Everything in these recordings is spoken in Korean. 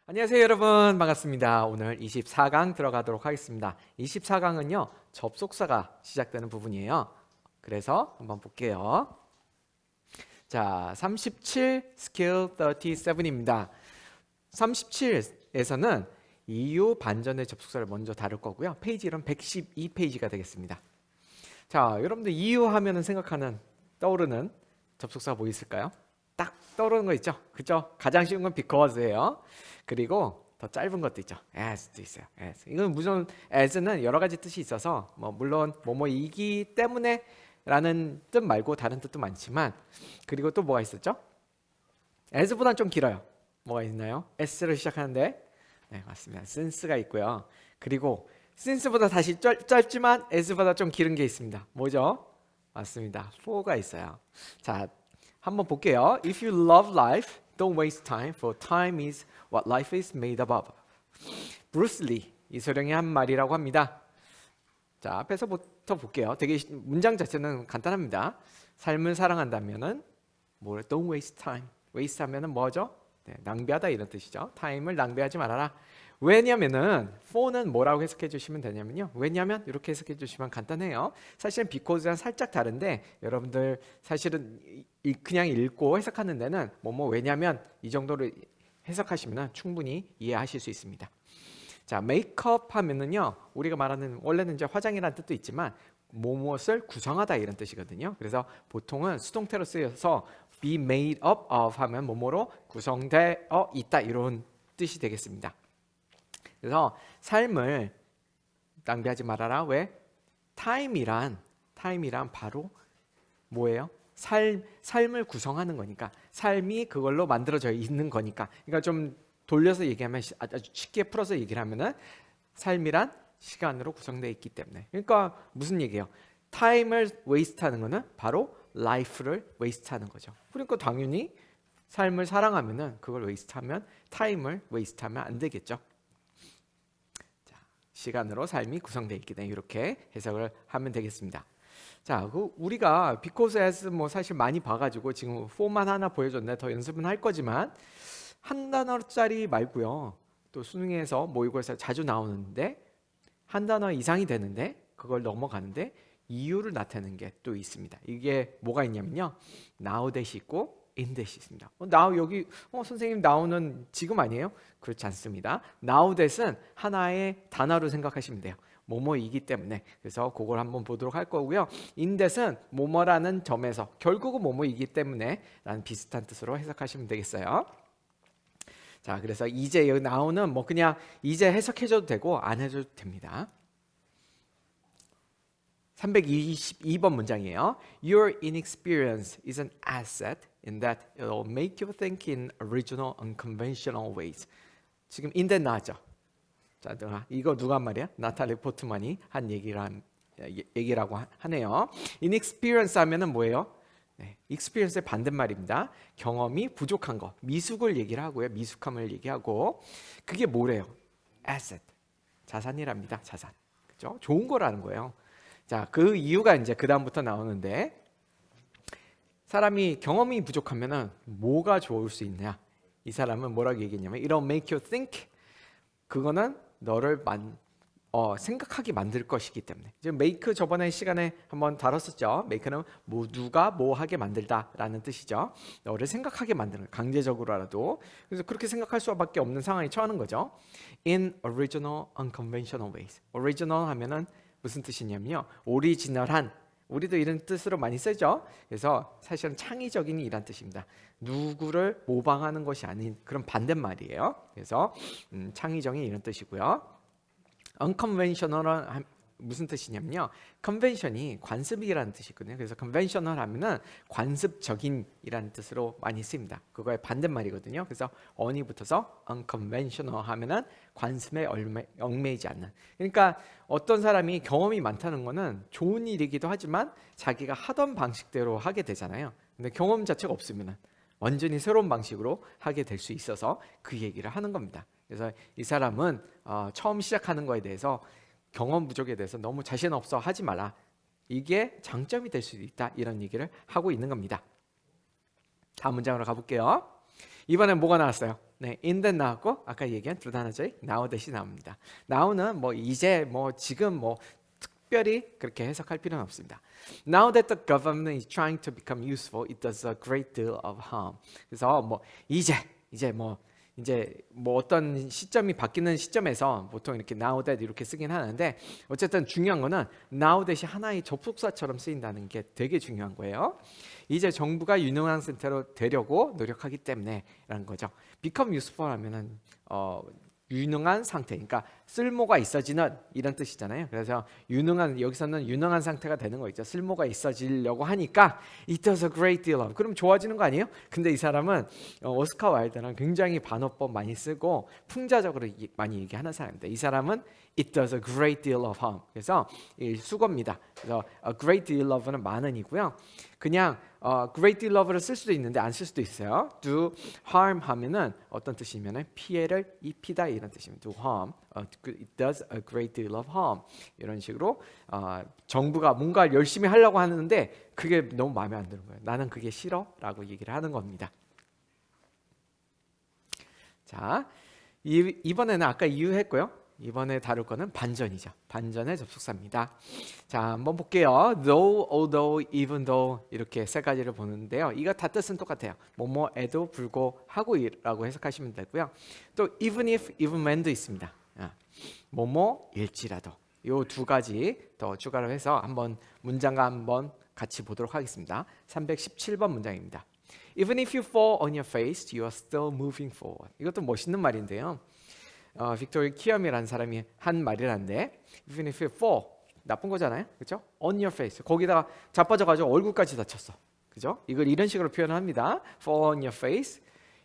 안녕하세요 여러분, 반갑습니다. 오늘 24강 들어가도록 하겠습니다. 24강은요 접속사가 시작되는 부분이에요. 그래서 한번 볼게요. 자, 37 스킬 37입니다. 37에서는 EU 반전의 접속사를 먼저 다룰 거고요. 페이지 이름 112페이지가 되겠습니다. 자, 여러분들 EU 하면은 생각하는 떠오르는 접속사가 뭐 있을까요? 딱 떠오르는 거 있죠? 그죠? 가장 쉬운 건 because예요. 그리고 더 짧은 것도 있죠. as도 있어요. as. 이건 무슨 as는 여러 가지 뜻이 있어서 물론 뭐뭐이기 때문에 라는 뜻 말고 다른 뜻도 많지만, 그리고 또 뭐가 있었죠? as보다는 좀 길어요. 뭐가 있나요? s를 시작하는데 네, 맞습니다. since가 있고요. 그리고 since보다 다시 짧지만 as보다 좀 길은 게 있습니다. 뭐죠? 맞습니다. for가 있어요. 자, 한번 볼게요. If you love life, don't waste time, for time is what life is made up of. 브루스 리 이소룡이 한 말이라고 합니다. 자, 앞에서부터 볼게요. 되게 문장 자체는 간단합니다. 삶을 사랑한다면은 뭐 don't waste time. waste 하면은 뭐죠? 네, 낭비하다 이런 뜻이죠. 타임을 낭비하지 말아라. 왜냐면은 for는 뭐라고 해석해 주시면 되냐면요. 왜냐면 이렇게 해석해 주시면 간단해요. 사실은 because랑 살짝 다른데 여러분들 사실은 그냥 읽고 해석하는 데는 뭐뭐 왜냐면 이 정도로 해석하시면 충분히 이해하실 수 있습니다. 자, 메이크업 하면은요. 우리가 말하는 원래는 이제 화장이라는 뜻도 있지만 무엇을 구성하다 이런 뜻이거든요. 그래서 보통은 수동태로 쓰여서 be made up of 하면 뭐뭐로 구성되어 있다 이런 뜻이 되겠습니다. 그래서 삶을 낭비하지 말아라. 왜? 타임이란 바로 뭐예요? 삶을 구성하는 거니까, 삶이 그걸로 만들어져 있는 거니까. 그러니까 좀 돌려서 얘기하면, 아주 쉽게 풀어서 얘기를 하면은 삶이란 시간으로 구성되어 있기 때문에. 그러니까 무슨 얘기예요? 타임을 웨이스트하는 거는 바로 라이프를 웨이스트하는 거죠. 그러니까 당연히 삶을 사랑하면은 그걸 웨이스트하면 타임을 웨이스트하면 안 되겠죠. 시간으로 삶이 구성되어 있기 때문에 이렇게 해석을 하면 되겠습니다. 자, 우리가 because as 뭐 사실 많이 봐가지고 지금 for만 하나 보여줬는데 더 연습은 할 거지만 한 단어짜리 말고요. 또 수능에서 모의고사에서 자주 나오는데 한 단어 이상이 되는데 그걸 넘어가는데 이유를 나타내는 게 또 있습니다. 이게 뭐가 있냐면요. now that이 있고 in that이 있습니다. now 여기 선생님 now는 지금 아니에요? 그렇지 않습니다. now that은 하나의 단어로 생각하시면 돼요. 뭐뭐이기 때문에. 그래서 그걸 한번 보도록 할 거고요. in that은 뭐뭐라는 점에서 결국은 뭐뭐이기 때문에 라는 비슷한 뜻으로 해석하시면 되겠어요. 자, 그래서 이제 여기 now는 뭐 그냥 이제 해석해줘도 되고 안 해줘도 됩니다. 322번 문장이에요. Your inexperience is an asset in that it will make you think in original, unconventional ways. 지금 in that 나왔죠? 자, 이거 누가 한 말이야? 나탈리 포트만이 한 얘기라고 하네요. inexperience 하면은 뭐예요? 네, experience의 반대말입니다. 경험이 부족한 거, 미숙을 얘기를 하고요. 미숙함을 얘기하고 그게 뭐래요? asset, 자산이랍니다. 자산, 그죠? 좋은 거라는 거예요. 자, 그 이유가 이제 그 다음부터 나오는데 사람이 경험이 부족하면은 뭐가 좋을 수 있냐? 이 사람은 뭐라고 얘기했냐면 it'll make you think. 그거는 너를 생각하게 만들 것이기 때문에. 지금 make 저번에 시간에 한번 다뤘었죠. make는 누가 뭐 하게 만들다라는 뜻이죠. 너를 생각하게 만드는, 강제적으로라도. 그래서 그렇게 생각할 수밖에 없는 상황에 처하는 거죠. In original, unconventional ways. original 하면은 무슨 뜻이냐면요. 오리지널한, 우리도 이런 뜻으로 많이 쓰죠. 그래서 사실은 창의적인 이란 뜻입니다. 누구를 모방하는 것이 아닌 그런 반대말이에요. 그래서 창의적인 이런 뜻이고요. unconventional은 무슨 뜻이냐면요. convention이 관습이라는 뜻이거든요. 그래서 conventional 하면은 관습적인이라는 뜻으로 많이 쓰입니다. 그거의 반대말이거든요. 그래서 on이 붙어서 unconventional 하면은 관습에 얽매이지 않는. 그러니까 어떤 사람이 경험이 많다는 거는 좋은 일이기도 하지만 자기가 하던 방식대로 하게 되잖아요. 근데 경험 자체가 없으면은 완전히 새로운 방식으로 하게 될 수 있어서 그 얘기를 하는 겁니다. 그래서 이 사람은 처음 시작하는 거에 대해서 경험 부족에 대해서 너무 자신 없어 하지 마라. 이게 장점이 될 수도 있다. 이런 얘기를 하고 있는 겁니다. 다음 문장으로 가볼게요. 이번엔 뭐가 나왔어요? 네, in the 나오고 아까 얘기한 두 단어죠. now 대신 나옵니다. now는 뭐 이제 뭐 지금 뭐 특별히 그렇게 해석할 필요는 없습니다. Now that the government is trying to become useful, it does a great deal of harm. 그래서 뭐 이제 뭐 어떤 시점이 바뀌는 시점에서 보통 이렇게 now that 이렇게 쓰긴 하는데 어쨌든 중요한 거는 now that이 하나의 접속사처럼 쓰인다는 게 되게 중요한 거예요. 이제 정부가 유능한 상태로 되려고 노력하기 때문에라는 거죠. become useful 하면은 유능한 상태, 그러니까 쓸모가 있어지는 이런 뜻이잖아요. 그래서 유능한, 여기서는 유능한 상태가 되는 거 있죠. 쓸모가 있어지려고 하니까 it does a great deal of. 그럼 좋아지는 거 아니에요? 근데 이 사람은 오스카 와일드랑 굉장히 반어법 많이 쓰고 풍자적으로 많이 얘기하는 사람입니다. 이 사람은 it does a great deal of harm. 그래서 수거입니다. 그래서 a great deal of는 많은이고요. 그냥 great deal of를 쓸 수도 있는데 안 쓸 수도 있어요. do harm 하면은 어떤 뜻이면은 피해를 입히다 이런 뜻입니다. do harm, it does a great deal of harm 이런 식으로 정부가 뭔가 열심히 하려고 하는데 그게 너무 마음에 안 드는 거예요. 나는 그게 싫어라고 얘기를 하는 겁니다. 자, 이번에는 아까 이유했고요. 이번에 다룰 거는 반전이죠. 반전의 접속사입니다. 자, 한번 볼게요. though, although, even though 이렇게 세 가지를 보는데요. 이거 다 뜻은 똑같아요. 뭐뭐에도 불구하고라고 해석하시면 되고요. 또 even if, even when도 있습니다. 뭐뭐일지라도 이 두 가지 더 추가로 해서 한번 문장과 한번 같이 보도록 하겠습니다. 317번 문장입니다. Even if you fall on your face, you are still moving forward. 이것도 멋있는 말인데요. 빅토리 키엄이라는 사람이 한 말이란데 even if you fall 나쁜 거잖아요, 그렇죠? on your face 거기다가 자빠져가지고 얼굴까지 다쳤어, 그죠? 이걸 이런 식으로 표현합니다. fall on your face,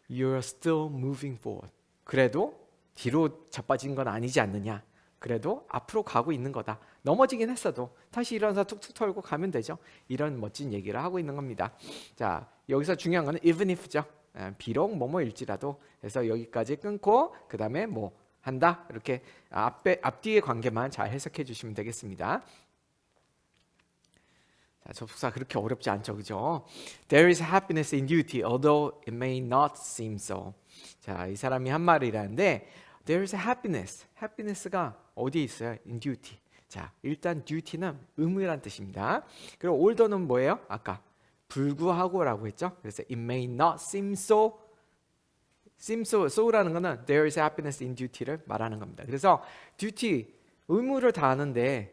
you're still moving forward. 그래도 뒤로 자빠진 건 아니지 않느냐. 그래도 앞으로 가고 있는 거다. 넘어지긴 했어도 다시 일어나서 툭툭 털고 가면 되죠. 이런 멋진 얘기를 하고 있는 겁니다. 자, 여기서 중요한 거는 even if죠. 비록 뭐뭐일지라도 해서 여기까지 끊고 그 다음에 뭐 한다 이렇게 앞뒤의 관계만 잘 해석해 주시면 되겠습니다. 자, 접속사 그렇게 어렵지 않죠, 그죠? There is happiness in duty, although it may not seem so. 자, 이 사람이 한 말이라는데 there is happiness, happiness가 어디에 있어요? in duty. 자, 일단 duty는 의무란 뜻입니다. 그리고 although는 뭐예요? 아까 불구하고라고 했죠. 그래서 it may not seem so. so라는 거는 there is happiness in duty를 말하는 겁니다. 그래서 duty 의무를 다하는데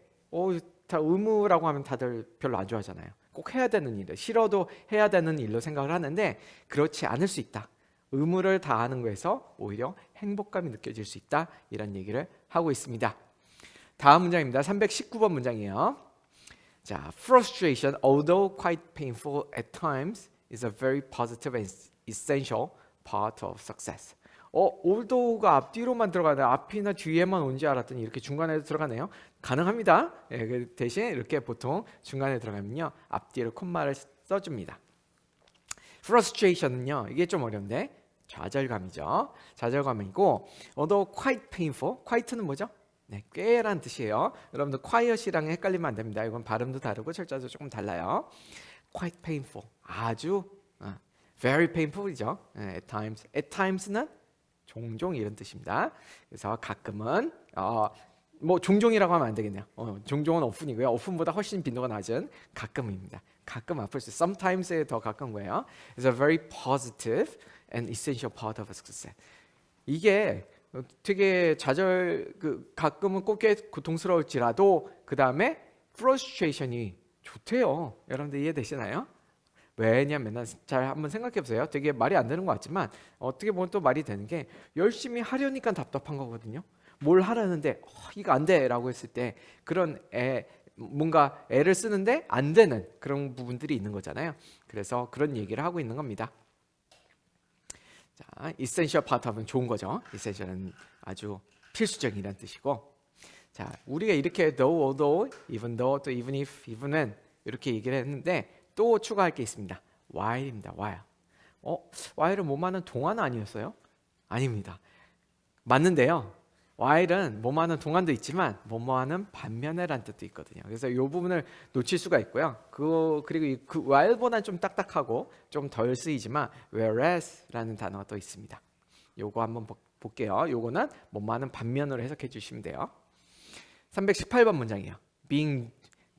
다 의무라고 하면 다들 별로 안 좋아하잖아요. 꼭 해야 되는 일, 싫어도 해야 되는 일로 생각을 하는데 그렇지 않을 수 있다. 의무를 다하는 거에서 오히려 행복감이 느껴질 수 있다. 이런 얘기를 하고 있습니다. 다음 문장입니다. 319번 문장이에요. 자, frustration, although quite painful at times, is a very positive and essential part of success. although가 앞뒤로만 들어가네. 앞이나 뒤에만 온지 알았더니 이렇게 중간에도 들어가네요. 가능합니다. 그 대신 이렇게 보통 중간에 들어가면요, 앞뒤로 콤마를 써줍니다. frustration은요, 이게 좀 어려운데 좌절감이죠. 좌절감이고, although quite painful, quite는 뭐죠? 네, 꽤란 뜻이에요. 여러분들 quiet이랑 헷갈리면 안 됩니다. 이건 발음도 다르고 철자도 조금 달라요. quite painful, 아주 very painful이죠. at times는 종종 이런 뜻입니다. 그래서 가끔은 뭐 종종이라고 하면 안 되겠네요. 종종은 often이고요. often보다 훨씬 빈도가 낮은 가끔입니다. 가끔 아플 수 있어요. sometimes에 더 가까운 거예요. It's a very positive and essential part of a success. 이게 되게 가끔은 꽤 고통스러울지라도 그 다음에 frustration이 좋대요. 여러분들 이해되시나요? 왜냐면 잘 한번 생각해 보세요. 되게 말이 안 되는 것 같지만 어떻게 보면 또 말이 되는 게 열심히 하려니까 답답한 거거든요. 뭘 하라는데 이거 안 돼라고 했을 때 그런 뭔가 애를 쓰는데 안 되는 그런 부분들이 있는 거잖아요. 그래서 그런 얘기를 하고 있는 겁니다. 자, essential part of는 좋은 거죠. essential은 아주 필수적이라는 뜻이고, 자, 우리가 이렇게 though, although, even though, 또 even if, even when 이렇게 얘기를 했는데 또 추가할 게 있습니다. while입니다. while. while은 뭐뭐하는 동안 아니었어요? 아닙니다. 맞는데요. while은 뭐뭐하는 동안도 있지만 뭐뭐하는 반면에란 뜻도 있거든요. 그래서 이 부분을 놓칠 수가 있고요. 그리고 그 while보다는 좀 딱딱하고 좀 덜 쓰이지만 whereas라는 단어가 또 있습니다. 요거 한번 볼게요. 요거는 뭐뭐하는 반면으로 해석해 주시면 돼요. 318번 문장이에요. Being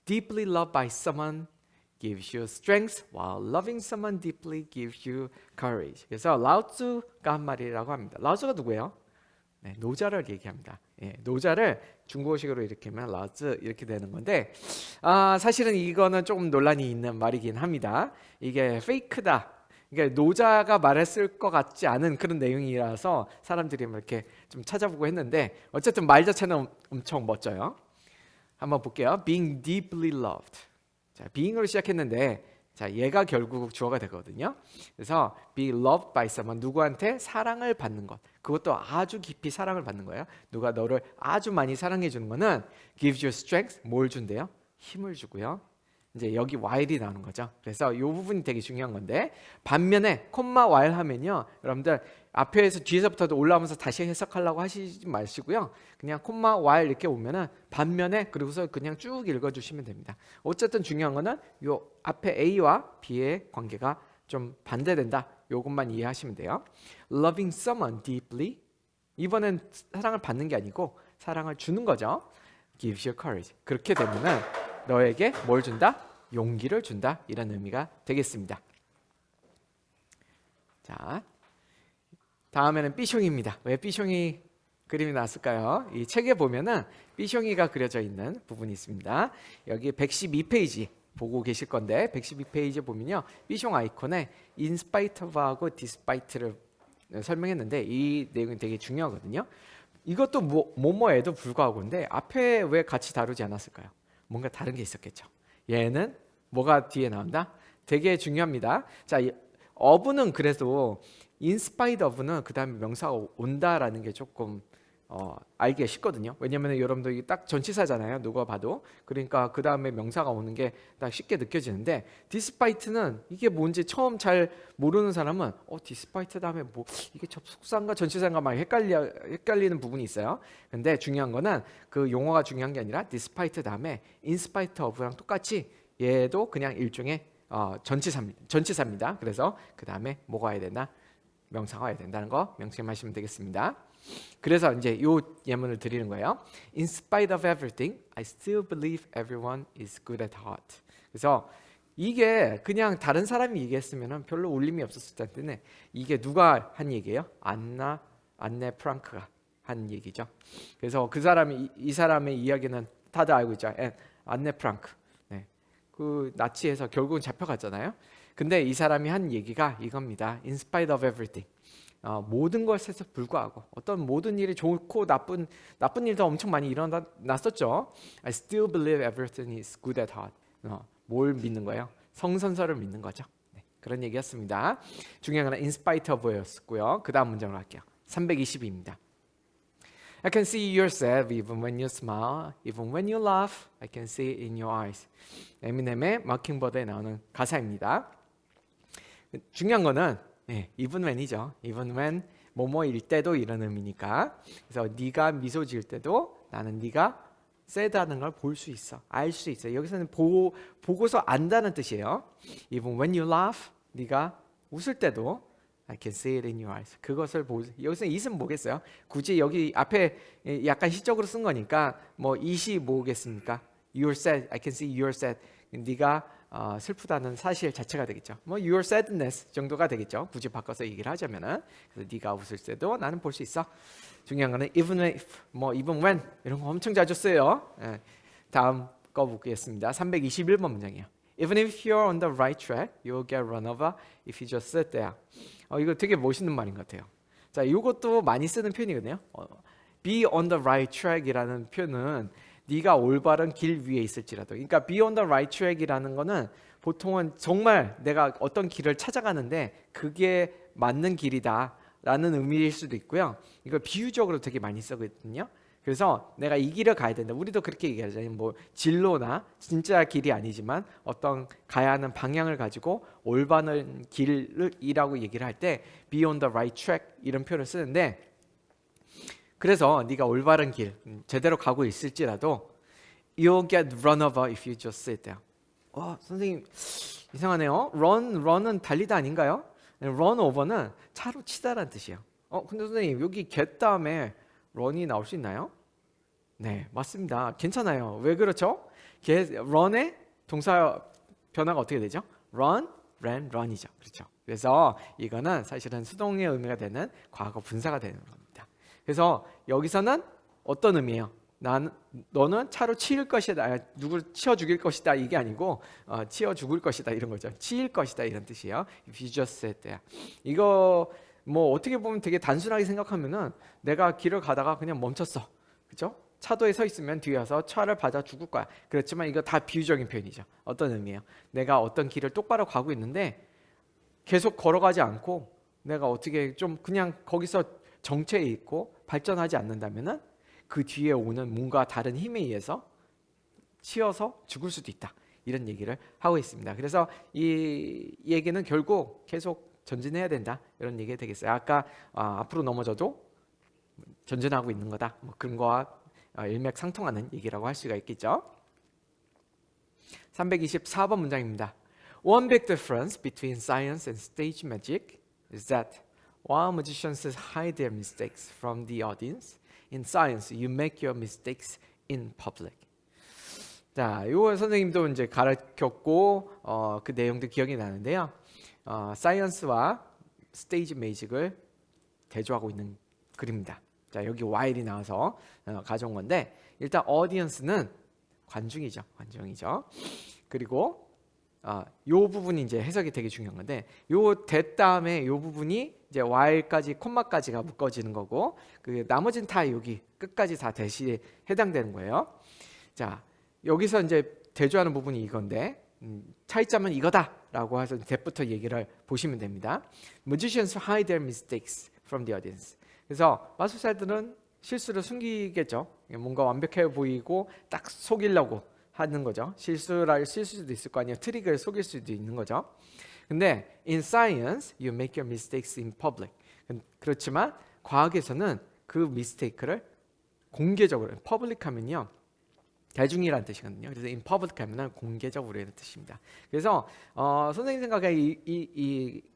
deeply loved by someone gives you strength, while loving someone deeply gives you courage. 그래서 라오츠가 한 말이라고 합니다. 라오츠가 누구예요? 네, 노자를 얘기합니다. 예, 노자를 중국어식으로 이렇게 하면 라오츠 이렇게 되는 건데 사실은 이거는 조금 논란이 있는 말이긴 합니다. 이게 페이크다. 그러니까 노자가 말했을 것 같지 않은 그런 내용이라서 사람들이 이렇게 좀 찾아보고 했는데 어쨌든 말 자체는 엄청 멋져요. 한번 볼게요. Being deeply loved. 자, being으로 시작했는데 자, 얘가 결국 주어가 되거든요. 그래서 be loved by someone, 누구한테 사랑을 받는 것. 그것도 아주 깊이 사랑을 받는 거예요. 누가 너를 아주 많이 사랑해 주는 거는 gives you strength, 뭘 준대요? 힘을 주고요. 이제 여기 while이 나오는 거죠. 그래서 이 부분이 되게 중요한 건데 반면에 콤마 while 하면요. 여러분들 앞에서 뒤에서부터도 올라오면서 다시 해석하려고 하시지 마시고요. 그냥 콤마 while 이렇게 오면은 반면에 그리고서 그냥 쭉 읽어주시면 됩니다. 어쨌든 중요한 거는 요 앞에 A와 B의 관계가 좀 반대된다. 요것만 이해하시면 돼요. Loving someone deeply. 이번엔 사랑을 받는 게 아니고 사랑을 주는 거죠. Gives you courage. 그렇게 되면은 너에게 뭘 준다? 용기를 준다. 이런 의미가 되겠습니다. 자, 다음에는 삐숑입니다. 왜 삐숑이 그림이 나왔을까요? 이 책에 보면은 삐숑이가 그려져 있는 부분이 있습니다. 여기 112페이지 보고 계실 건데 112페이지에 보면요. 삐숑 아이콘에 in spite of하고 despite를 설명했는데 이 내용이 되게 중요하거든요. 이것도 뭐뭐에도 불구하고인데 앞에 왜 같이 다루지 않았을까요? 뭔가 다른 게 있었겠죠. 얘는 뭐가 뒤에 나온다? 되게 중요합니다. 자, of는 그래도 in spite of는 그 다음에 명사가 온다라는 게 조금 알기가 쉽거든요. 왜냐하면 여러분들 이게 딱 전치사잖아요. 누가 봐도. 그러니까 그 다음에 명사가 오는 게 딱 쉽게 느껴지는데 despite는 이게 뭔지 처음 잘 모르는 사람은 despite 다음에 뭐 이게 접속사인가 전치사인가 막 헷갈리는 부분이 있어요. 근데 중요한 거는 그 용어가 중요한 게 아니라 despite 다음에 in spite of랑 똑같이 얘도 그냥 일종의 전치사입니다. 그래서 그 다음에 뭐가 와야 된다? 명사가 와야 된다는 거 명심하시면 되겠습니다. 그래서 이제 이 예문을 드리는 거예요. In spite of everything, I still believe everyone is good at heart. 그래서 이게 그냥 다른 사람이 얘기했으면 별로 울림이 없었을 텐데 이게 누가 한 얘기예요? 안네 프랑크가 한 얘기죠. 그래서 그 사람이 이 사람의 이야기는 다들 알고 있죠. 안네 프랑크. 네. 그 나치에서 결국은 잡혀갔잖아요. 근데 이 사람이 한 얘기가 이겁니다. In spite of everything. 모든 것에서 불구하고 어떤 모든 일이 좋고 나쁜 일도 엄청 많이 일어났었죠. I still believe everything is good at heart. 뭘 믿는 거예요? 성선설을 믿는 거죠. 네, 그런 얘기였습니다. 중요한 건 in spite of였고요. 그 다음 문장으로 할게요. 320입니다. I can see you're sad even when you smile, even when you laugh. I can see it in your eyes. 에미넴의 마킹버드에 나오는 가사입니다. 중요한 거는 even when이죠. even when 뭐뭐일 때도 이런 의미니까. 그래서 네가 미소 지을 때도 나는 네가 sad하는 걸 볼 수 있어. 알 수 있어. 여기서는 보고서 안다는 뜻이에요. even when you laugh, 네가 웃을 때도 I can see it in your eyes. 그것을 여기서 it은 뭐겠어요? 굳이 여기 앞에 약간 시적으로 쓴 거니까 뭐 it이 뭐겠습니까? You're sad. I can see you're sad. 네가 슬프다는 사실 자체가 되겠죠. 뭐 your sadness 정도가 되겠죠. 굳이 바꿔서 얘기를 하자면은. 그래서 네가 웃을 때도 나는 볼 수 있어. 중요한 거는 even when 이런 거 엄청 자주 써요. 다음 거 보겠습니다. 321번 문장이에요. Even if you're on the right track, you'll get run over if you just sit there. 이거 되게 멋있는 말인 것 같아요. 자, 이것도 많이 쓰는 표현이거든요. Be on the right track이라는 표현은 네가 올바른 길 위에 있을지라도. 그러니까 be on the right track이라는 거는 보통은 정말 내가 어떤 길을 찾아가는데 그게 맞는 길이다라는 의미일 수도 있고요. 이걸 비유적으로 되게 많이 쓰거든요. 그래서 내가 이 길을 가야 된다. 우리도 그렇게 얘기하잖아요. 뭐 진로나 진짜 길이 아니지만 어떤 가야 하는 방향을 가지고 올바른 길이라고 얘기를 할 때 be on the right track 이런 표현을 쓰는데 그래서 네가 올바른 길 제대로 가고 있을지라도 you'll get run over if you just sit there. 선생님 이상하네요. run은 달리다 아닌가요? run over는 차로 치다라는 뜻이에요. 근데 선생님 여기 get 다음에 run이 나올 수 있나요? 네, 맞습니다. 괜찮아요. 왜 그렇죠? run의 동사 변화가 어떻게 되죠? run, ran, run이죠. 그렇죠. 그래서 이거는 사실은 수동의 의미가 되는 과거 분사가 되는 겁니다. 그래서 여기서는 어떤 의미예요? 너는 차로 치일 것이다, 누굴 치어 죽일 것이다 이게 아니고 치어 죽을 것이다 이런 거죠. 치일 것이다 이런 뜻이에요. If you just said that. 이거 뭐 어떻게 보면 되게 단순하게 생각하면은 내가 길을 가다가 그냥 멈췄어, 그렇죠? 차도에 서 있으면 뒤에 와서 차를 받아 죽을 거야. 그렇지만 이거 다 비유적인 표현이죠. 어떤 의미예요? 내가 어떤 길을 똑바로 가고 있는데 계속 걸어가지 않고 내가 어떻게 좀 그냥 거기서 정체해 있고 발전하지 않는다면은 그 뒤에 오는 뭔가 다른 힘에 의해서 치여서 죽을 수도 있다. 이런 얘기를 하고 있습니다. 그래서 이 얘기는 결국 계속 전진해야 된다. 이런 얘기가 되겠어요. 아까 앞으로 넘어져도 전진하고 있는 거다. 뭐 그런 거와 일맥상통하는 얘기라고 할 수가 있겠죠. 324번 문장입니다. One big difference between science and stage magic is that while magicians hide their mistakes from the audience, in science you make your mistakes in public. 자, 이거 선생님도 이제 가르쳤고 그 내용도 기억이 나는데요. 사이언스와 스테이지 매직을 대조하고 있는 그림입니다. 자, 여기 while이 나와서 가져온 건데 일단 audience는 관중이죠. 그리고 요 부분이 이제 해석이 되게 중요한 건데 요 that 다음에 요 부분이 이제 while까지 콤마까지가 묶어지는 거고 그 나머지는 다 여기 끝까지 다 대시에 해당되는 거예요. 자, 여기서 이제 대조하는 부분이 이건데 차이점은 이거다라고 해서 that부터 얘기를 보시면 됩니다. Magicians hide their mistakes from the audience. 그래서 마술사들은 실수를 숨기겠죠. 뭔가 완벽해 보이고 딱 속이려고 하는 거죠. 실수를 수도 있을 거 아니에요. 트릭을 속일 수도 있는 거죠. 근데 in science you make your mistakes in public. 그렇지만 과학에서는 그 mistake를 공개적으로 public 하면요. 대중이라는 뜻이거든요. 그래서 in public 하면은 공개적으로 이런 뜻입니다. 그래서 선생님 생각에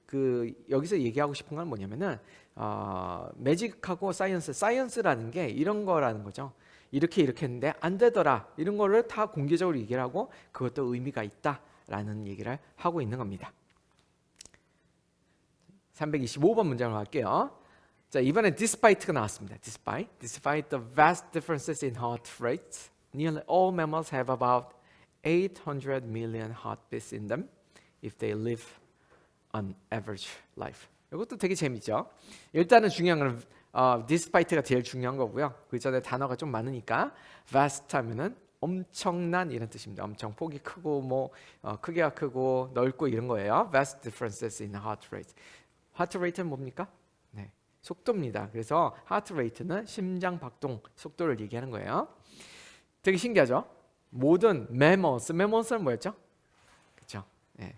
그 여기서 얘기하고 싶은 건 뭐냐면은 매직하고 사이언스라는 게 이런 거라는 거죠. 이렇게 했는데 안 되더라. 이런 거를 다 공개적으로 얘기를 하고 그것도 의미가 있다라는 얘기를 하고 있는 겁니다. 325번 문장으로 갈게요. 자, 이번엔 despite가 나왔습니다. Despite the vast differences in heart rates, nearly all mammals have about 800 million heartbeats in them if they live an average life. 이것도 되게 재밌죠. 일단은 중요한 건 despite가 제일 중요한 거고요. 그 전에 단어가 좀 많으니까 vast 하면은 엄청난 이런 뜻입니다. 엄청 폭이 크고 뭐 크기가 크고 넓고 이런 거예요. Vast differences in heart rate. heart rate는 뭡니까? 네, 속도입니다. 그래서 heart rate는 심장 박동 속도를 얘기하는 거예요. 되게 신기하죠? 모든 mammals는 뭐였죠? 그렇죠? 네.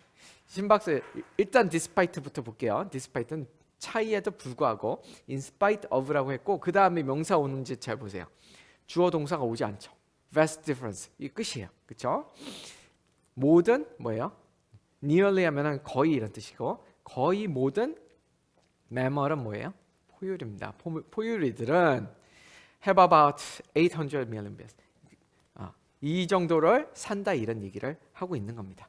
심박수 일단 despite부터 볼게요. despite는 차이에도 불구하고 in spite of라고 했고 그 다음에 명사 오는지 잘 보세요. 주어 동사가 오지 않죠. vast difference 이 끝이에요. 그렇죠? 모든 뭐예요? nearly 하면은 거의 이런 뜻이고 거의 모든 mammal은 뭐예요? 포유류입니다. 포유류들은 have about 800 million years. 이 정도를 산다 이런 얘기를 하고 있는 겁니다.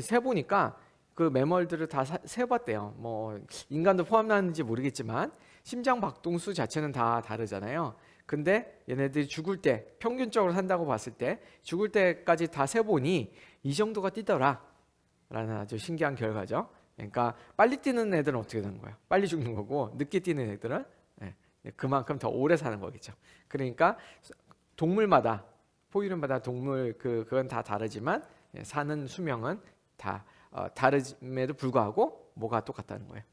세 보니까 그 매멀들을 다 세봤대요. 뭐 인간도 포함하는지 모르겠지만 심장 박동수 자체는 다 다르잖아요. 근데 얘네들이 죽을 때 평균적으로 산다고 봤을 때 죽을 때까지 다 세보니 이 정도가 뛰더라 라는 아주 신기한 결과죠. 그러니까 빨리 뛰는 애들은 어떻게 되는 거예요? 빨리 죽는 거고 늦게 뛰는 애들은 그만큼 더 오래 사는 거겠죠. 그러니까 동물마다 포유류마다 동물 그건 다 다르지만 사는 수명은 다 다름에도 불구하고 뭐가 똑같다는 거예요.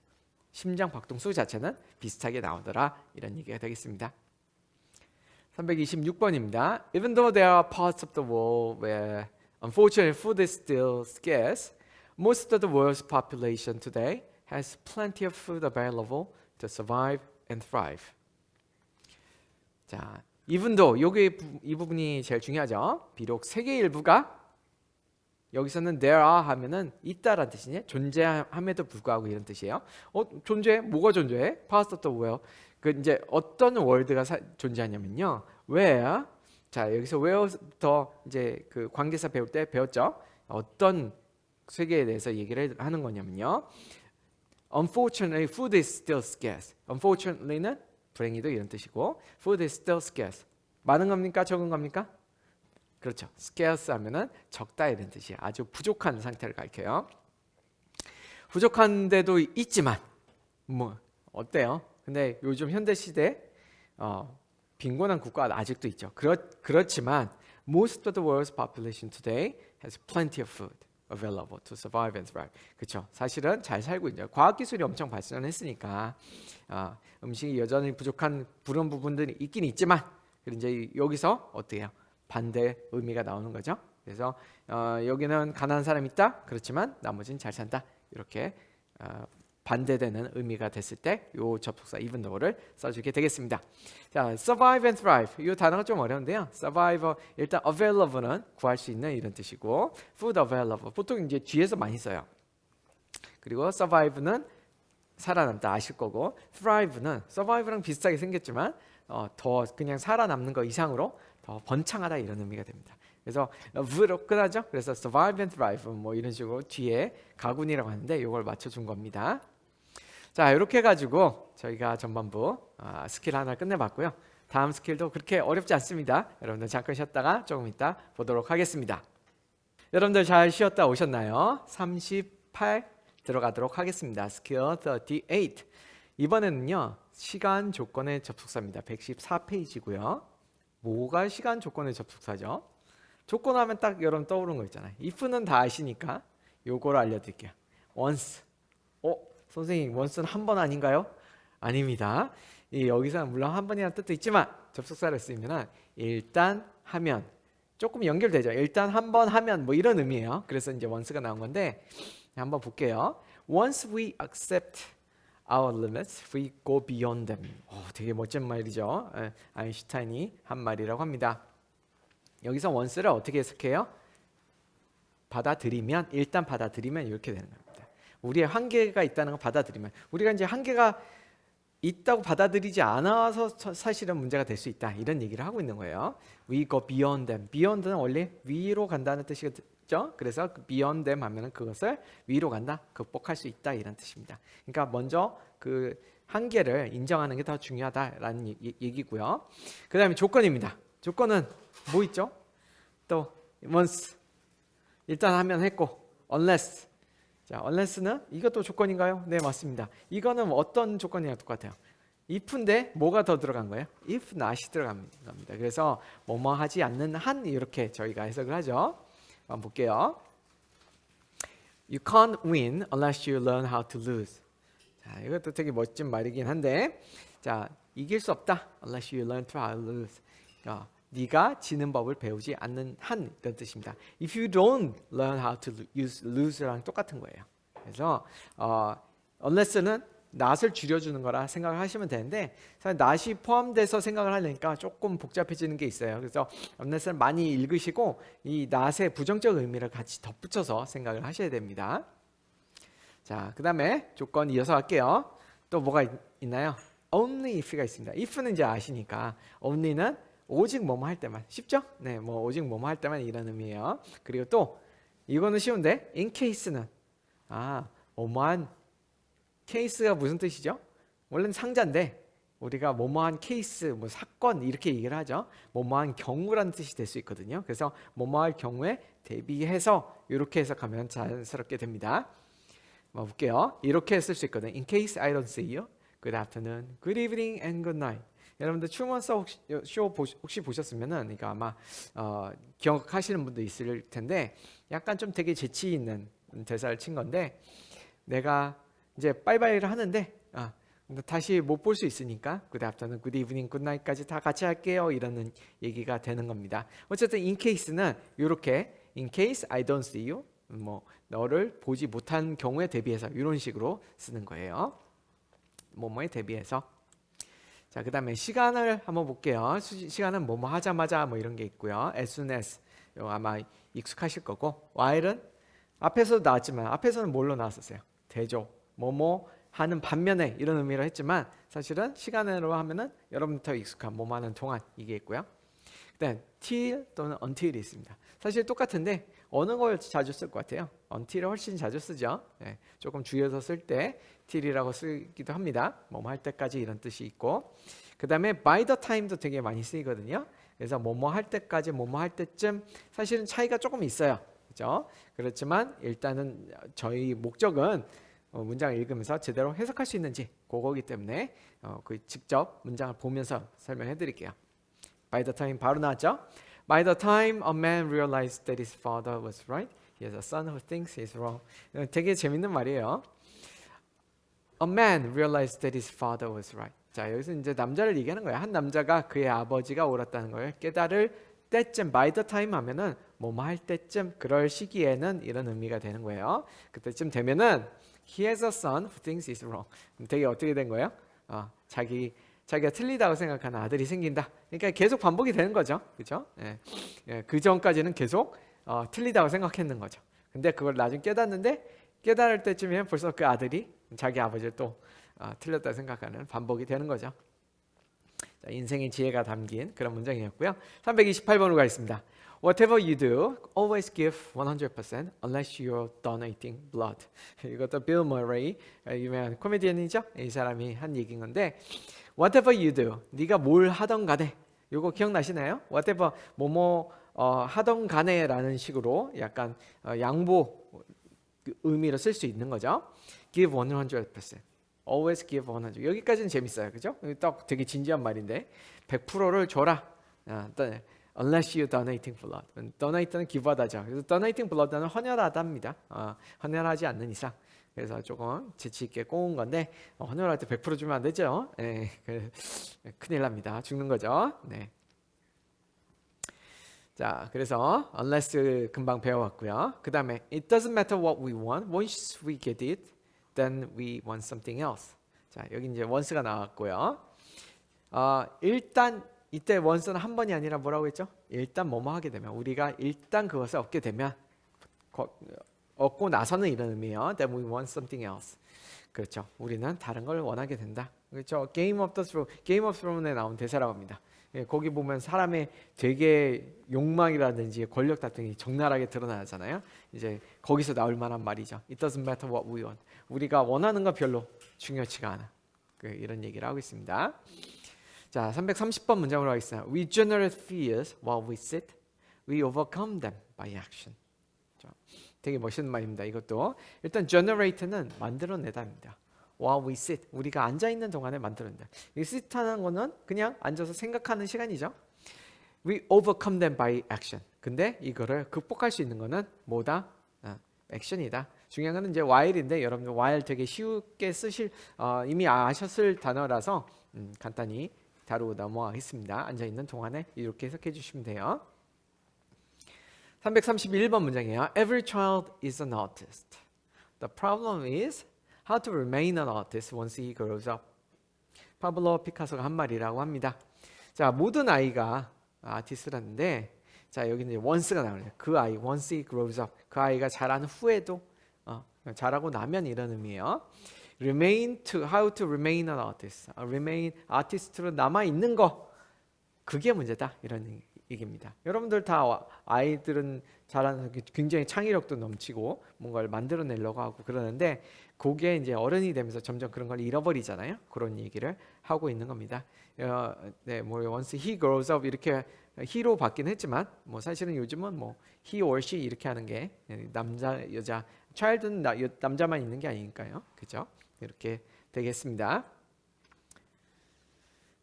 심장 박동수 자체는 비슷하게 나오더라 이런 얘기가 되겠습니다. 326번입니다. Even though there are parts of the world where unfortunately food is still scarce, most of the world's population today has plenty of food available to survive and thrive. 자, even though 이 부분이 제일 중요하죠. 비록 세계 일부가 여기서는 there are 하면은 있다라는 뜻이냐? 존재함에도 불구하고 이런 뜻이에요. 존재해? 뭐가 존재해? past 또 뭐예요? 그 이제 어떤 월드가 존재하냐면요. where. 자, 여기서 where부터 이제 그 관계사 배울 때 배웠죠. 어떤 세계에 대해서 얘기를 하는 거냐면요. Unfortunately, food is still scarce. Unfortunately는 불행히도 이런 뜻이고, food is still scarce. 많은 겁니까? 적은 겁니까? 그렇죠. scarce 하면은 적다 이런 뜻이에요. 아주 부족한 상태를 가리켜요. 부족한데도 있지만 뭐 어때요? 근데 요즘 현대 시대 빈곤한 국가가 아직도 있죠. 그렇지만 most of the world's population today has plenty of food available to survive and thrive. 그렇죠. 사실은 잘 살고 있죠. 과학 기술이 엄청 발전했으니까 음식이 여전히 부족한 그런 부분들이 있긴 있지만 이제 여기서 어때요? 반대 의미가 나오는 거죠. 그래서 여기는 가난한 사람이 있다. 그렇지만 나머지는 잘 산다. 이렇게 반대되는 의미가 됐을 때 이 접속사 even though를 써주게 되겠습니다. 자, survive and thrive. 이 단어가 좀 어려운데요. survive 일단 available는 구할 수 있는 이런 뜻이고, food available 보통 이제 뒤에서 많이 써요. 그리고 survive는 살아남다 아실 거고, thrive는 survive랑 비슷하게 생겼지만 더 그냥 살아남는 거 이상으로 더 번창하다 이런 의미가 됩니다. 그래서 v로 끝나죠. 그래서 survive and thrive 뭐 이런 식으로 뒤에 가군이라고 하는데 이걸 맞춰준 겁니다. 자, 이렇게 해가지고 저희가 전반부 스킬 하나 끝내봤고요. 다음 스킬도 그렇게 어렵지 않습니다. 여러분들 잠깐 쉬었다가 조금 이따 보도록 하겠습니다. 여러분들 잘 쉬었다 오셨나요? 38 들어가도록 하겠습니다. 스킬 38. 이번에는요. 시간 조건의 접속사입니다. 114페이지고요. 뭐가 시간 조건의 접속사죠? 조건 하면 딱 여러분 떠오르는 거 있잖아요. if는 다 아시니까 요거를 알려드릴게요. once. 선생님 once는 한 번 아닌가요? 아닙니다. 여기서 물론 한 번이라는 뜻도 있지만 접속사를 쓰면 일단 하면 조금 연결되죠. 일단 한 번 하면 뭐 이런 의미예요. 그래서 이제 once가 나온 건데 한번 볼게요. Once we accept our limits, we go beyond them. 되게 멋진 말이죠. 아인슈타인이 한 말이라고 합니다. 여기서 once를 어떻게 해석해요? 받아들이면, 일단 받아들이면 이렇게 되는 겁니다. 우리의 한계가 있다는 거 받아들이면, 우리가 이제 한계가 있다고 받아들이지 않아서 사실은 문제가 될 수 있다 이런 얘기를 하고 있는 거예요. We go beyond them. beyond는 원래 위로 간다는 뜻이죠. 그래서 beyond them 하면은 그것을 위로 간다, 극복할 수 있다 이런 뜻입니다. 그러니까 먼저 그 한계를 인정하는 게 더 중요하다라는 얘기고요. 그 다음에 조건입니다. 조건은 뭐 있죠? 또 once 일단 하면 했고, unless. 자, unless는 이것도 조건인가요? 네, 맞습니다. 이거는 어떤 조건이랑 똑같아요? if인데 뭐가 더 들어간 거예요? if not이 들어간 겁니다. 그래서 뭐뭐 하지 않는 한 이렇게 저희가 해석을 하죠. 한번 볼게요. You can't win unless you learn how to lose. 자, 이것도 되게 멋진 말이긴 한데, 자, 이길 수 없다. unless you learn how to lose. 네가 지는 법을 배우지 않는 한 이런 뜻입니다. If you don't learn how to lose랑 똑같은 거예요. 그래서 unless는 not을 줄여주는 거라 생각을 하시면 되는데, 사실 not이 포함돼서 생각을 하려니까 조금 복잡해지는 게 있어요. 그래서 unless는 많이 읽으시고 이 not의 부정적 의미를 같이 덧붙여서 생각을 하셔야 됩니다. 자, 그 다음에 조건 이어서 할게요. 또 뭐가 있나요? Only if가 있습니다. if는 이제 아시니까 only는 오직 뭐뭐 할 때만. 쉽죠? 네, 뭐 오직 뭐뭐 할 때만 이런 의미예요. 그리고 또 이거는 쉬운데 in case는 뭐뭐한 케이스가 무슨 뜻이죠? 원래는 상자인데 우리가 뭐뭐한 케이스, 뭐 사건 이렇게 얘기를 하죠. 뭐뭐한 경우라는 뜻이 될 수 있거든요. 그래서 뭐뭐할 경우에 대비해서 이렇게 해석하면 자연스럽게 됩니다. 볼게요. 이렇게 쓸 수 있거든요. In case I don't see you, good afternoon, good evening, and good night. 여러분들 truman 쇼 혹시 보셨으면은, 그러니까 아마 기억하시는 분도 있을 텐데, 약간 좀 되게 재치 있는 대사를 친 건데, 내가 이제 빠이빠이를 하는데 다시 못 볼 수 있으니까 good afternoon, good evening, good night까지 다 같이 할게요 이런 얘기가 되는 겁니다. 어쨌든 in case는 이렇게 in case I don't see you, 뭐 너를 보지 못한 경우에 대비해서 이런 식으로 쓰는 거예요. 뭐뭐에 대비해서. 자, 그 다음에 시간을 한번 볼게요. 시간은 뭐뭐 하자마자 뭐 이런 게 있고요. as soon as 이거 아마 익숙하실 거고, while은 앞에서도 나왔지만 앞에서는 뭘로 나왔었어요? 대조, 뭐뭐 하는 반면에 이런 의미로 했지만 사실은 시간으로 하면은 여러분 더 익숙한 뭐뭐 하는 동안 이게 있고요. 그다음 till 또는 until이 있습니다. 사실 똑같은데 어느 걸 자주 쓸 것 같아요? until을 훨씬 자주 쓰죠. 네, 조금 줄여서 쓸 때 till이라고 쓰기도 합니다. 뭐뭐 할 때까지 이런 뜻이 있고, 그 다음에 by the time도 되게 많이 쓰이거든요. 그래서 뭐뭐 할 때까지, 뭐뭐 할 때쯤 사실은 차이가 조금 있어요. 그렇죠? 그렇지만 일단은 저희 목적은 문장을 읽으면서 제대로 해석할 수 있는지 그거기 때문에 그 직접 문장을 보면서 설명해 드릴게요. By the time 바로 나왔죠? By the time a man realized that his father was right, he has a son who thinks he's wrong. 되게 재밌는 말이에요. A man realized that his father was right. 자, 여기서 이제 남자를 얘기하는 거예요. 한 남자가 그의 아버지가 옳았다는 걸 깨달을 때쯤, by the time 하면은 뭐뭐 할 때쯤, 그럴 시기에는 이런 의미가 되는 거예요. 그때쯤 되면은 he has a son who thinks he's wrong. 되게 어떻게 된 거예요? 자기가 틀리다고 생각하는 아들이 생긴다. 그러니까 계속 반복이 되는 거죠, 그렇죠? 그 전까지는 계속 틀리다고 생각했는 거죠. 근데 그걸 나중에 깨닫는데 깨달을 때쯤이면 벌써 그 아들이 자기 아버지를 또 틀렸다 생각하는 반복이 되는 거죠. 자, 인생의 지혜가 담긴 그런 문장이었고요. 328번으로 가겠습니다. Whatever you do, always give 100% unless you're donating blood. 이것도 빌 머레이, 유명한 코미디언이죠. 이 사람이 한 얘기인 건데, Whatever you do, 네가 뭘 하던 간에, 이거 기억나시나요? Whatever 뭐뭐 하던 간에라는 식으로 약간 양보 의미로 쓸 수 있는 거죠. Give 100%. Always give 100. 여기까지는 재밌어요, 그죠? 딱 되게 진지한 말인데 100%를 줘라. Unless you donating blood. Donate는 기부하다죠. 그래서 donating blood는 헌혈하다입니다. 헌혈하지 않는 이상. 그래서 조금 재치 있게 꼬은 건데 헌혈할 때 100% 주면 안 되죠. 네, 큰일 납니다. 죽는 거죠. 네. 자, 그래서 unless 금방 배워왔고요. 그 다음에 it doesn't matter what we want. Once we get it, then we want something else. 자, 여기 이제 once가 나왔고요. 일단 이때 once는 한 번이 아니라 뭐라고 했죠? 일단 뭐뭐 하게 되면, 우리가 일단 그것을 얻게 되면, 얻고 나서는 이런 의미예요. Then we want something else. 그렇죠. 우리는 다른 걸 원하게 된다. 그렇죠. Game of Thrones에 나온 대사라고 합니다. 거기 보면 사람의 되게 욕망이라든지 권력 다툼이 적나라하게 드러나잖아요. 이제 거기서 나올 만한 말이죠. It doesn't matter what we want. 우리가 원하는 거 별로 중요치가 않아. 이런 얘기를 하고 있습니다. 자, 330번 문장으로 하겠습니다. We generate fears while we sit. We overcome them by action. 되게 멋있는 말입니다. 이것도 일단 generate는 만들어내다입니다. While we sit, 우리가 앉아 있는 동안에 만들어낸다. 이 sit하는 거는 그냥 앉아서 생각하는 시간이죠. We overcome them by action. 근데 이거를 극복할 수 있는 거는 뭐다? 액션이다. 중요한 거는 이제 while인데 여러분들 while 되게 쉽게 쓰실 이미 아셨을 단어라서 간단히 다루고 넘어가겠습니다. 앉아 있는 동안에 이렇게 해석해 주시면 돼요. 331번 문장이에요. Every child is an artist. The problem is how to remain an artist once he grows up. 파블로 피카소가 한 말이라고 합니다. 자, 모든 아이가 아티스트라는데, 자, 여기 이제 once가 나오네요. 그 아이, once he grows up. 그 아이가 자란 후에도 자라고 나면 이런 의미예요. How to remain an artist. remain artist로 남아 있는 거. 그게 문제다. 이런 얘기입니다. 여러분들 다 아이들은 자라는 굉장히 창의력도 넘치고 뭔가를 만들어내려고 하고 그러는데 그게 이제 어른이 되면서 점점 그런 걸 잃어버리잖아요. 그런 얘기를 하고 있는 겁니다. 네, 뭐 once he grows up 이렇게 he로 바뀌긴 했지만 뭐 사실은 요즘은 뭐 he or she 이렇게 하는 게 남자 여자 child는 남자만 있는 게 아니니까요. 그죠? 이렇게 되겠습니다.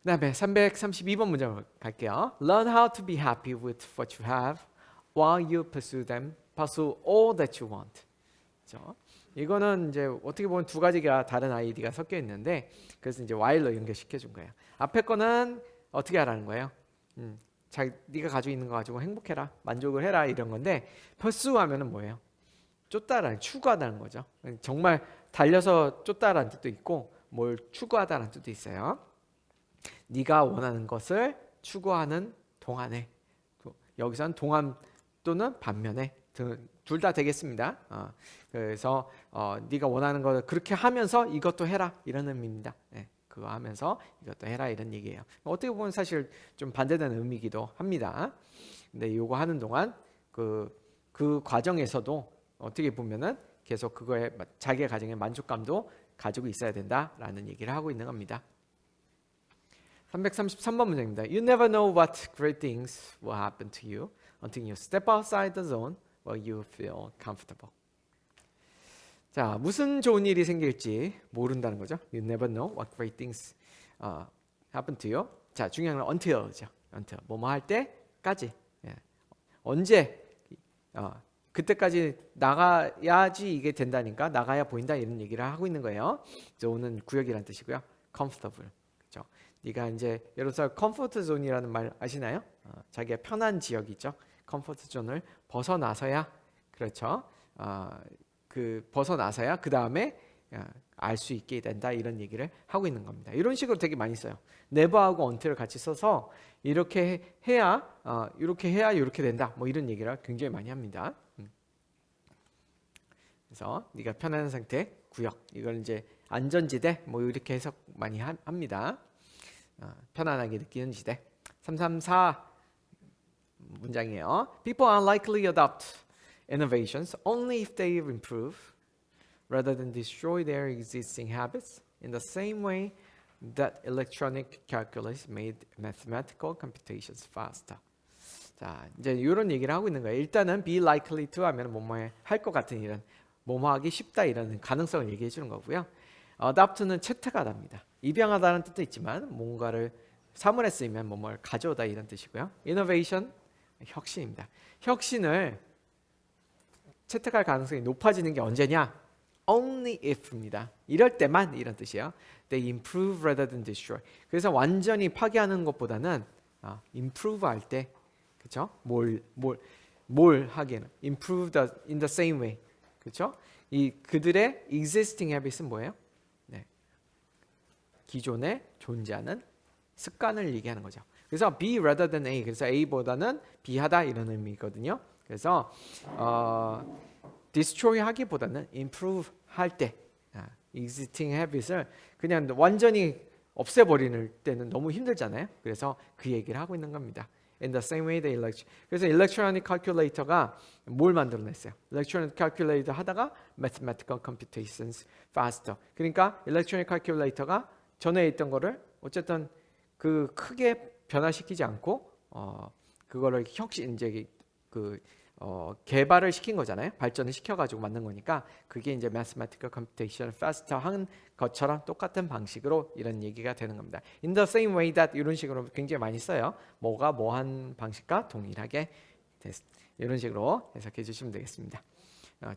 그 다음에 332번 문장으로 갈게요. Learn how to be happy with what you have while you pursue all that you want. 그렇죠? 이거는 이제 어떻게 보면 두 가지가 다른 아이디가 섞여 있는데 그래서 이제 while로 연결시켜 준 거예요. 앞에 거는 어떻게 하라는 거예요? 네가 가지고 있는 거 가지고 행복해라, 만족을 해라 이런 건데 pursue 하면은 뭐예요? 쫓다라는, 추구하다는 거죠. 정말 달려서 쫓다라는 뜻도 있고 뭘 추구하다라는 뜻도 있어요. 네가 원하는 것을 추구하는 동안에, 여기서는 동안 또는 반면에 둘 다 되겠습니다. 그래서 네가 원하는 거 그렇게 하면서 이것도 해라 이런 의미입니다. 네, 그거 하면서 이것도 해라 이런 얘기예요. 어떻게 보면 사실 좀 반대되는 의미이기도 합니다. 근데 이거 하는 동안 그 과정에서도 어떻게 보면은 계속 그거에 자기의 가정의 만족감도 가지고 있어야 된다라는 얘기를 하고 있는 겁니다. 333번 문제입니다. You never know what great things will happen to you until you step outside the zone where you feel comfortable. 자, 무슨 좋은 일이 생길지 모른다는 거죠. You never know what great things happen to you. 자, 중요한 건 until죠. until 뭐뭐 할 때까지. 예. 언제 그때까지 나가야지 이게 된다니까 나가야 보인다 이런 얘기를 하고 있는 거예요. zone은 구역이란 뜻이고요. comfortable. 그렇죠. 네가 이제 예를 들어서 컴포트 존이라는 말 아시나요? 자기가 편한 지역이죠. 컴포트 존을 벗어나서야 그렇죠. 그 벗어나서야 그 다음에 알 수 있게 된다 이런 얘기를 하고 있는 겁니다. 이런 식으로 되게 많이 써요. never하고 until을 같이 써서 이렇게 해야 이렇게 된다. 뭐 이런 얘기를 굉장히 많이 합니다. 그래서 네가 편안한 상태, 구역 이걸 이제 안전지대 뭐 이렇게 해석 많이 합니다. 편안하게 느끼는 지대. 334 문장이에요. People are likely adopt innovations only if they improve rather than destroy their existing habits in the same way that electronic calculus made mathematical computations faster. 자, 이제 이런 얘기를 하고 있는 거예요. 일단은 be likely to 하면 뭐뭐 할 것 같은 일은 뭐뭐 하기 쉽다 이런 가능성을 얘기해 주는 거고요. adopt는 채택하다입니다. 입양하다는 뜻도 있지만 뭔가를 사물에 쓰이면 뭐뭐를 가져오다 이런 뜻이고요. innovation 혁신입니다. 혁신을 채택할 가능성이 높아지는 게 언제냐? only if입니다. 이럴 때만 이런 뜻이에요. They improve rather than destroy. 그래서 완전히 파괴하는 것보다는 improve 할 때 그렇죠? 뭘 하기에는 improve in the same way. 그렇죠? 이 그들의 existing habits은 뭐예요? 네. 기존에 존재하는 습관을 얘기하는 거죠. 그래서 be rather than A. 그래서 A보다는 B하다 이런 의미거든요. 그래서 destroy 하기보다는 improve 할 때 existing habits을 그냥 완전히 없애버리는 때는 너무 힘들잖아요. 그래서 그 얘기를 하고 있는 겁니다. In the same way the 그래서 electronic calculator가 뭘 만들어냈어요? electronic calculator 하다가 mathematical computations faster. 그러니까 electronic calculator가 전에 있던 거를 어쨌든 그 크게 변화시키지 않고 그거를 이제 개발을 시킨 거잖아요. 발전을 시켜가지고 만든 거니까 그게 이제 mathematical computation faster 한 것처럼 똑같은 방식으로 이런 얘기가 되는 겁니다. In the same way that 이런 식으로 굉장히 많이 써요. 뭐가 뭐한 방식과 동일하게 이런 식으로 해석해 주시면 되겠습니다.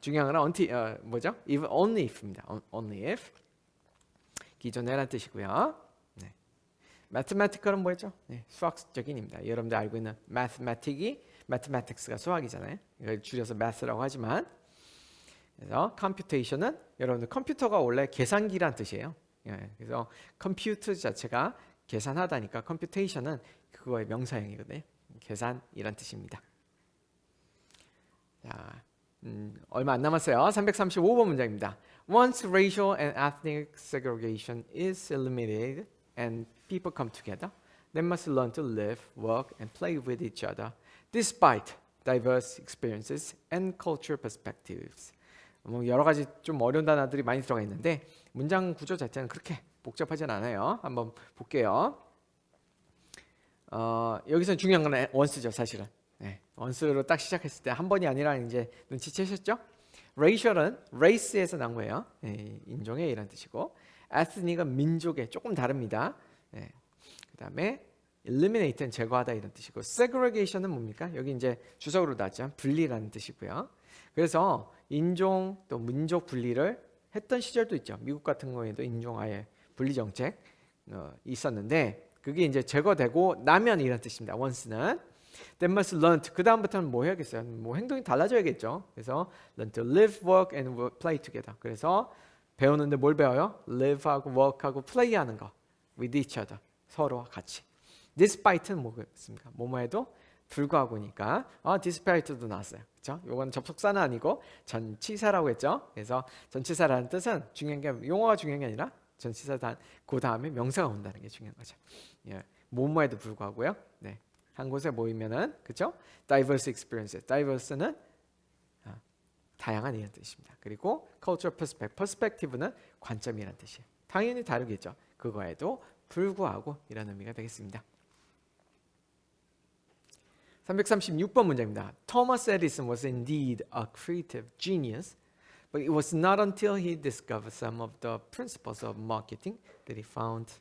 중요한 건 until 뭐죠? If only if입니다. Only if 기존에란 뜻이고요. 네. mathematical은 뭐죠? 네, 수학적인입니다. 여러분들 알고 있는 mathematics가 수학이잖아요. 이걸 줄여서 math라고 하지만 그래서 computation은 여러분들 컴퓨터가 원래 계산기란 뜻이에요. 예, 그래서 compute 자체가 계산하다니까 computation은 그거의 명사형이거든요. 계산이란 뜻입니다. 자, 얼마 안 남았어요. 335번 문장입니다. Once racial and ethnic segregation is eliminated and people come together, they must learn to live, work, and play with each other, despite diverse experiences and cultural perspectives. 뭐 여러 가지 좀 어려운 단어들이 많이 들어가 있는데 문장 구조 자체는 그렇게 복잡하진 않아요. 한번 볼게요. 여기서 중요한 건 once죠, 사실은. 네, once로 딱 시작했을 때 한 번이 아니라 이제 눈치채셨죠? racial은 race에서 난 거예요. 네, 인종의 이란 뜻이고, ethnic은 민족의 조금 다릅니다. 네, 그다음에 eliminate는 제거하다 이런 뜻이고, segregation은 뭡니까? 여기 이제 주석으로 나왔죠. 분리라는 뜻이고요. 그래서 인종 또 민족 분리를 했던 시절도 있죠. 미국 같은 경우에도 인종 아예 분리 정책 있었는데 그게 이제 제거되고 나면 이런 뜻입니다. once는 They must learn. 그 다음부터는 뭐 해야겠어요? 뭐 행동이 달라져야겠죠. 그래서 learn to live, work, and play together. 그래서 배우는데 뭘 배워요? live하고 work하고 play하는 거. with each other. 서로와 같이. Despite는 뭐겠습니까? 뭐뭐해도 불구하고니까 despite도 나왔어요. 그렇죠? 요건 접속사는 아니고 전치사라고 했죠. 그래서 전치사라는 뜻은 중요한 게 용어가 중요한 게 아니라 전치사 그 다음에 명사가 온다는 게 중요한 거죠. 예, 뭐뭐에도 불구하고요. 네, 한 곳에 모이면은 그렇죠? diverse experiences. diverse는 다양한 이런 뜻입니다. 그리고 cultural perspective는 관점이라는 뜻이에요. 당연히 다르겠죠. 그거에도 불구하고 이런 의미가 되겠습니다. 336번 문제입니다. Thomas Edison was indeed a creative genius, but it was not until he discovered some of the principles of marketing that he found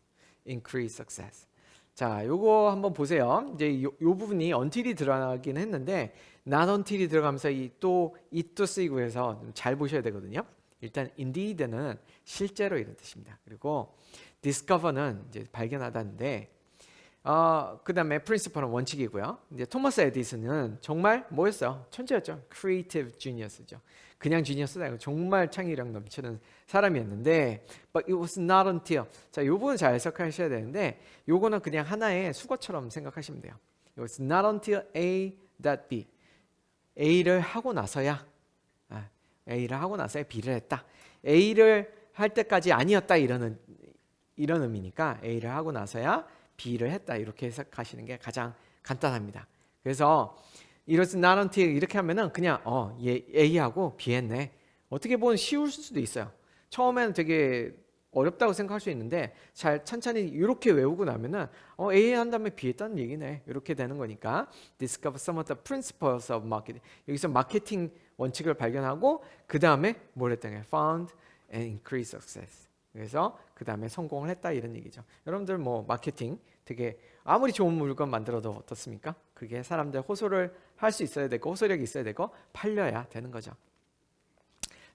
increased success. 자, 요거 한번 보세요. 이제 요 부분이 until이 들어가긴 했는데 not until이 들어가면서 또 it도 쓰이고 해서 잘 보셔야 되거든요. 일단 indeed는 실제로 이런 뜻입니다. 그리고 discover는 이제 발견하다인데 그 다음에 principle은 원칙이고요. 이제 토마스 에디슨은 정말 뭐였어요? 천재였죠. creative genius죠. 그냥 genius가 아니고 정말 창의력 넘치는 사람이었는데 but it was not until 자, 이 부분 잘 해석하셔야 되는데 요거는 그냥 하나의 수거처럼 생각하시면 돼요. It was not until A that B A를 하고 나서야 A를 하고 나서야 B를 했다. A를 할 때까지 아니었다 이런 의미니까 A를 하고 나서야 B를 했다 이렇게 해석하시는 게 가장 간단합니다. 그래서 이렇지 not until 이렇게 하면은 그냥 얘 A하고 B 했네. 어떻게 보면 쉬울 수도 있어요. 처음에는 되게 어렵다고 생각할 수 있는데 잘 천천히 이렇게 외우고 나면은 A 한 다음에 B 했다는 얘기네. 이렇게 되는 거니까 discover some of the principles of marketing. 여기서 마케팅 원칙을 발견하고 그 다음에 뭘 했다는 거예요? found and increased success. 그래서 그 다음에 성공을 했다 이런 얘기죠. 여러분들 뭐 마케팅 되게 아무리 좋은 물건 만들어도 어떻습니까? 그게 사람들 호소를 할 수 있어야 되고 호소력이 있어야 되고 팔려야 되는 거죠.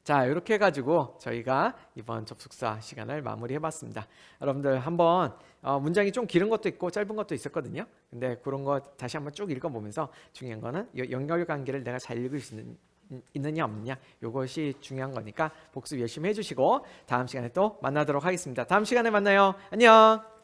자, 이렇게 해가지고 저희가 이번 접속사 시간을 마무리해봤습니다. 여러분들 한번 문장이 좀 길은 것도 있고 짧은 것도 있었거든요. 근데 그런 거 다시 한번 쭉 읽어보면서 중요한 거는 연결관계를 내가 잘 읽을 수 있느냐 없느냐 이것이 중요한 거니까 복습 열심히 해주시고 다음 시간에 또 만나도록 하겠습니다. 다음 시간에 만나요. 안녕.